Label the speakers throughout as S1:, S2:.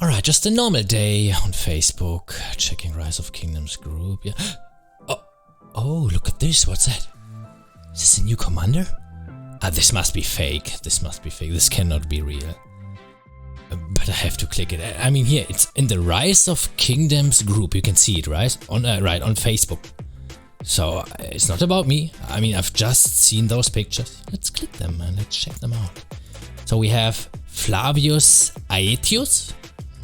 S1: Alright, just a normal day on Facebook, checking Rise of Kingdoms group, yeah. Oh, look at this, what's that? Is this a new commander? This must be fake, this cannot be real. But I have to click it. I mean here, it's in the Rise of Kingdoms group, you can see it, right? On Facebook. So, it's not about me, I mean I've just seen those pictures. Let's click them and let's check them out. So we have Falvius aetius.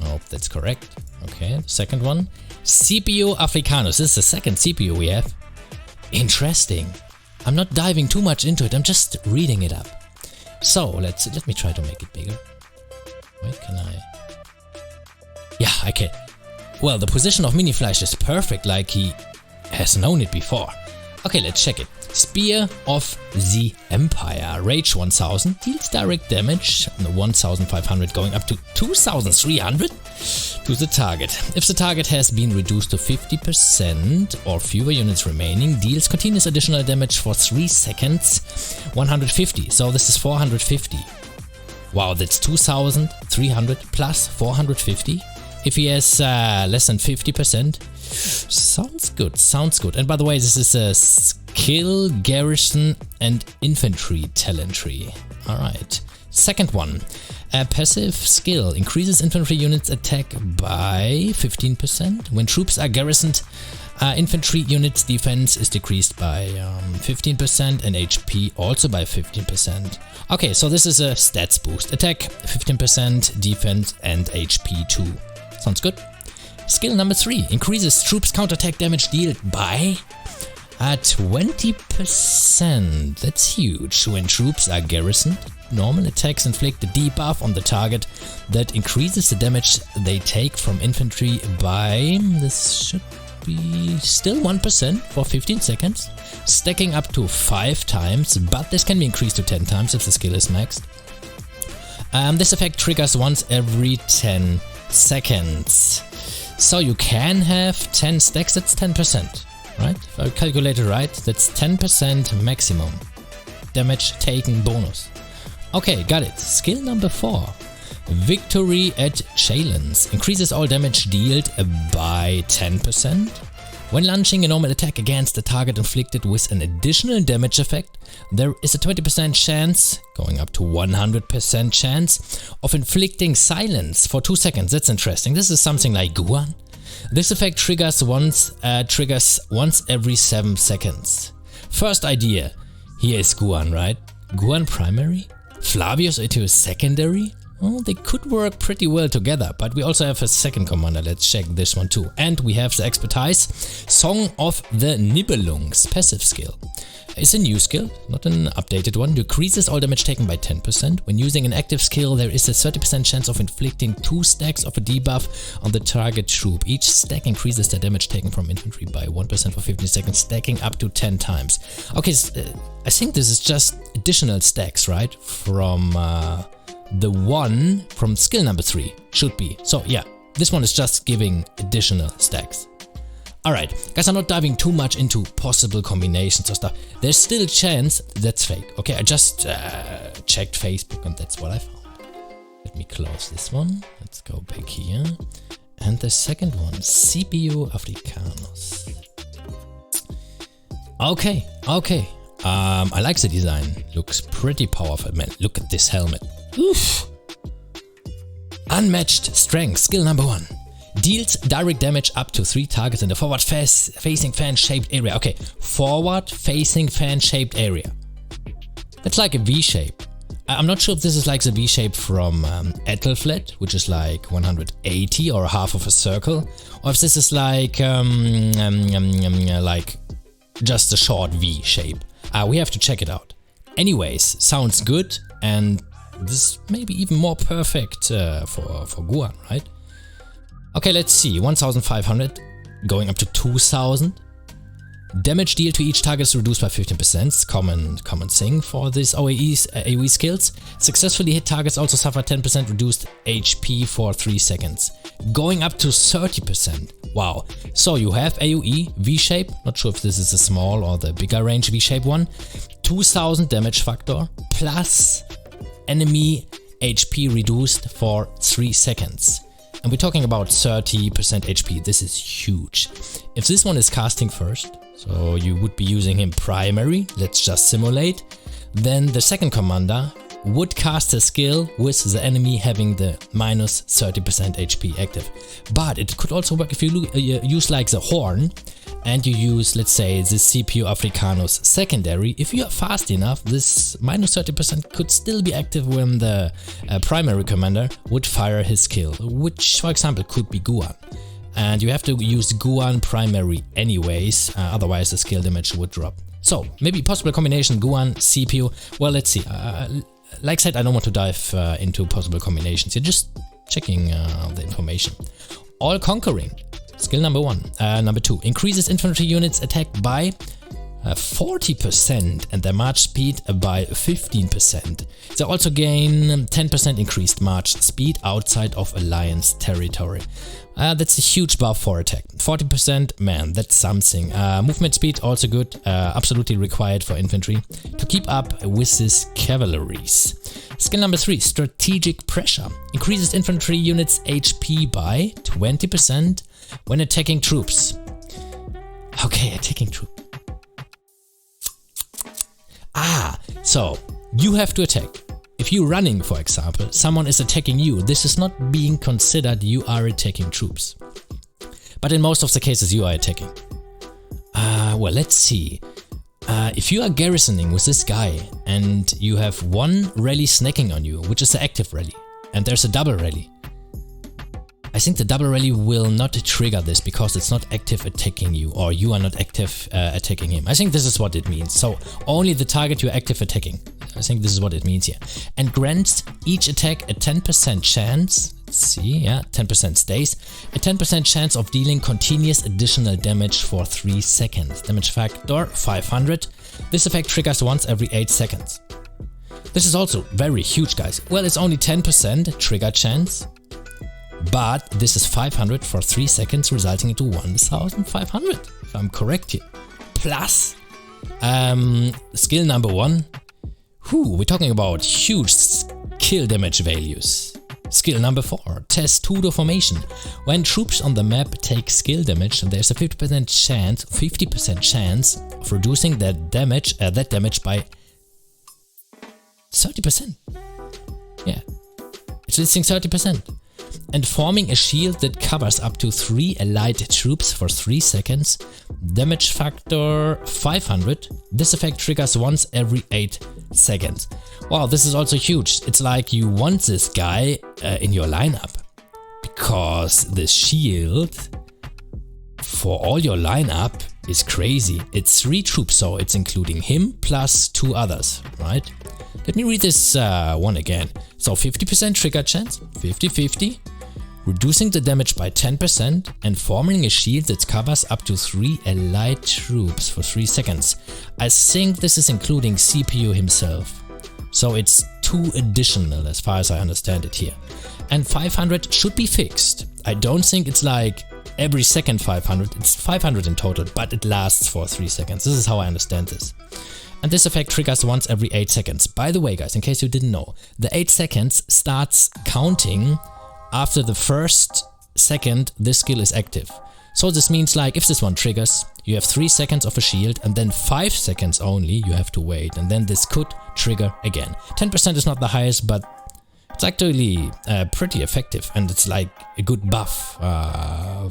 S1: I hope that's correct. Okay, the second one. Scripio africanus. This is the second CPU we have. Interesting. I'm not diving too much into it, I'm just reading it up. So, let me try to make it bigger. Wait, can I? Yeah, I can. Well, the position of Mini Fleisch is perfect, like he has known it before. Okay, let's check it. Spear of the Empire. Rage 1000. Deals direct damage 1500 going up to 2300 to the target. If the target has been reduced to 50% or fewer units remaining, deals continuous additional damage for 3 seconds 150. So this is 450. Wow, that's 2300 plus 450. If he has less than 50%. Sounds good. And by the way, this is a skill, garrison and infantry talent tree. Alright. Second one. A passive skill increases infantry units attack by 15%. When troops are garrisoned, infantry units defense is decreased by 15% and HP also by 15%. Okay, so this is a stats boost. Attack 15%, defense and HP too. Sounds good. Skill number 3 increases troops counterattack damage dealt by 20%. That's huge. When troops are garrisoned, normal attacks inflict a debuff on the target that increases the damage they take from infantry by, this should be still 1% for 15 seconds, stacking up to 5 times, but this can be increased to 10 times if the skill is maxed. This effect triggers once every 10 seconds. So you can have 10 stacks, that's 10%, right? If I calculate it right, that's 10% maximum damage taken bonus. Okay, got it. Skill number 4. Victory at Challenge. Increases all damage dealt by 10%. When launching a normal attack against the target inflicted with an additional damage effect, there is a 20% chance, going up to 100% chance, of inflicting silence for 2 seconds. That's interesting. This is something like Guan. This effect triggers once every 7 seconds. First idea. Here is Guan, right? Guan primary? Flavius aetius secondary? Well, they could work pretty well together, but we also have a second commander. Let's check this one too. And we have the expertise, Song of the Nibelungs, passive skill. It's a new skill, not an updated one. Decreases all damage taken by 10%. When using an active skill, there is a 30% chance of inflicting 2 stacks of a debuff on the target troop. Each stack increases the damage taken from infantry by 1% for 15 seconds, stacking up to 10 times. Okay, I think this is just additional stacks, right? From the one from skill number 3 should be. So yeah, this one is just giving additional stacks. Alright, guys, I'm not diving too much into possible combinations or stuff. There's still a chance that's fake. Okay, I just checked Facebook and that's what I found. Let me close this one. Let's go back here. And the second one, Scripio africanus. Okay. I like the design. Looks pretty powerful, man. Look at this helmet. Oof. Unmatched strength, skill number 1. Deals direct damage up to 3 targets in the forward-facing fan-shaped area. Okay, forward-facing fan-shaped area. That's like a V-shape. I'm not sure if this is like the V-shape from Ethelflaed, which is like 180 or half of a circle, or if this is like just a short V-shape. We have to check it out. Anyways, sounds good, and this may be even more perfect for Guan, right? Okay, let's see. 1500 going up to 2000. Damage dealt to each target is reduced by 15%. Common thing for these AoE skills. Successfully hit targets also suffer 10% reduced HP for 3 seconds. Going up to 30%. Wow. So you have AoE V-shape. Not sure if this is the small or the bigger range V-shape one. 2000 damage factor plus enemy HP reduced for 3 seconds. And we're talking about 30% HP. This is huge. If this one is casting first, so you would be using him primary, let's just simulate, then the second commander would cast a skill with the enemy having the minus 30% HP active. But it could also work if you use like the horn and you use, let's say, the scripio africanus secondary. If you are fast enough, this minus 30% could still be active when the primary commander would fire his skill, which for example could be Guan. And you have to use Guan primary anyways, otherwise the skill damage would drop. So maybe possible combination Guan, CPU. Well, let's see. Like I said, I don't want to dive into possible combinations. You're just checking the information. All conquering. Skill number 1. Number 2. Increases infantry units attack by 40% and their march speed by 15%. They also gain 10% increased march speed outside of alliance territory. That's a huge buff for attack. 40%, man, that's something. Movement speed also good, absolutely required for infantry to keep up with this cavalries. Skill number 3, strategic pressure. Increases infantry units HP by 20% when attacking troops. Okay, attacking troops. So you have to attack. If you're running, for example, someone is attacking you, this is not being considered you are attacking troops. But in most of the cases you are attacking. Well, let's see. If you are garrisoning with this guy and you have one rally snacking on you, which is the active rally, and there's a double rally, I think the double rally will not trigger this because it's not active attacking you, or you are not active attacking him. I think this is what it means. So only the target you're active attacking. I think this is what it means here. And grants each attack a 10% chance. Let's see, yeah, 10% stays. A 10% chance of dealing continuous additional damage for 3 seconds. Damage factor 500. This effect triggers once every 8 seconds. This is also very huge, guys. Well, it's only 10% trigger chance. But this is 500 for 3 seconds, resulting into 1500, if I'm correct here. Plus, skill number 1. We're talking about huge skill damage values. Skill number 4, testudo formation. When troops on the map take skill damage, there's a 50% chance of reducing that damage by 30%. Yeah, it's listing 30%. And forming a shield that covers up to 3 allied troops for 3 seconds. Damage factor 500. This effect triggers once every 8 seconds. Wow, this is also huge. It's like you want this guy in your lineup, because the shield for all your lineup is crazy. It's 3 troops, so it's including him plus 2 others, right? Let me read this one again. So 50% trigger chance, 50-50, reducing the damage by 10% and forming a shield that covers up to 3 allied troops for 3 seconds. I think this is including CPU himself. So it's 2 additional as far as I understand it here. And 500 should be fixed. I don't think it's like every second 500, it's 500 in total, but it lasts for 3 seconds. This is how I understand this. And this effect triggers once every 8 seconds. By the way, guys, in case you didn't know, the 8 seconds starts counting after the first second this skill is active. So this means, like, if this one triggers, you have 3 seconds of a shield and then 5 seconds only you have to wait, and then this could trigger again. 10% is not the highest, but it's actually pretty effective, and it's like a good buff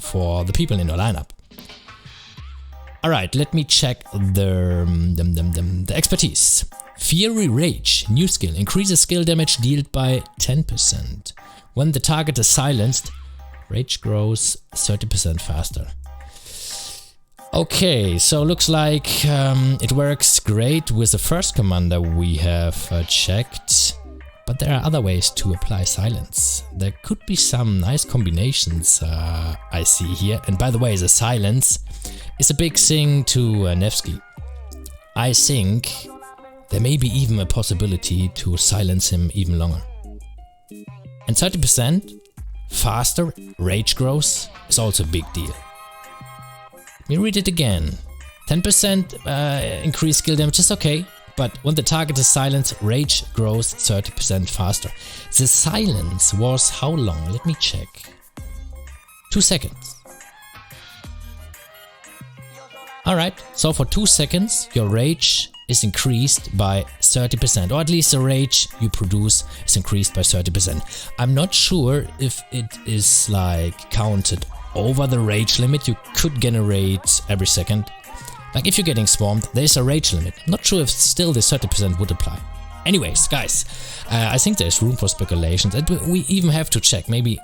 S1: for the people in your lineup. Alright, let me check the expertise. Fury Rage, new skill, increases skill damage dealt by 10%. When the target is silenced, rage grows 30% faster. Okay, so looks like it works great with the first commander we have checked. But there are other ways to apply silence. There could be some nice combinations I see here. And by the way, the silence is a big thing to Nevsky. I think there may be even a possibility to silence him even longer. And 30% faster rage growth is also a big deal. Let me read it again. 10% increased skill damage is okay. But when the target is silenced, rage grows 30% faster. The silence was how long? Let me check. 2 seconds. Alright, so for 2 seconds your rage is increased by 30%, or at least the rage you produce is increased by 30%. I'm not sure if it is like counted over the rage limit you could generate every second. Like if you're getting swarmed, there's a rage limit. Not sure if still the 30% would apply. Anyways, guys, I think there's room for speculations, and we even have to check. Maybe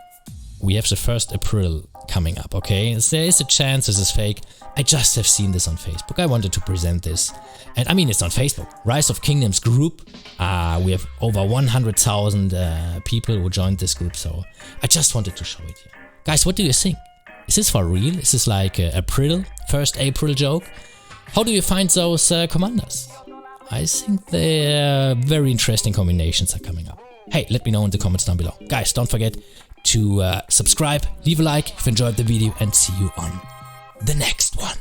S1: we have the 1st April coming up, okay? There is a chance this is fake. I just have seen this on Facebook. I wanted to present this. And I mean, it's on Facebook. Rise of Kingdoms group. We have over 100,000 people who joined this group, so I just wanted to show it here. Guys, what do you think? Is this for real? Is this like a April, 1st April joke? How do you find those commanders? I think they're very interesting combinations are coming up. Hey, let me know in the comments down below. Guys, don't forget to subscribe, leave a like if you enjoyed the video, and see you on the next one.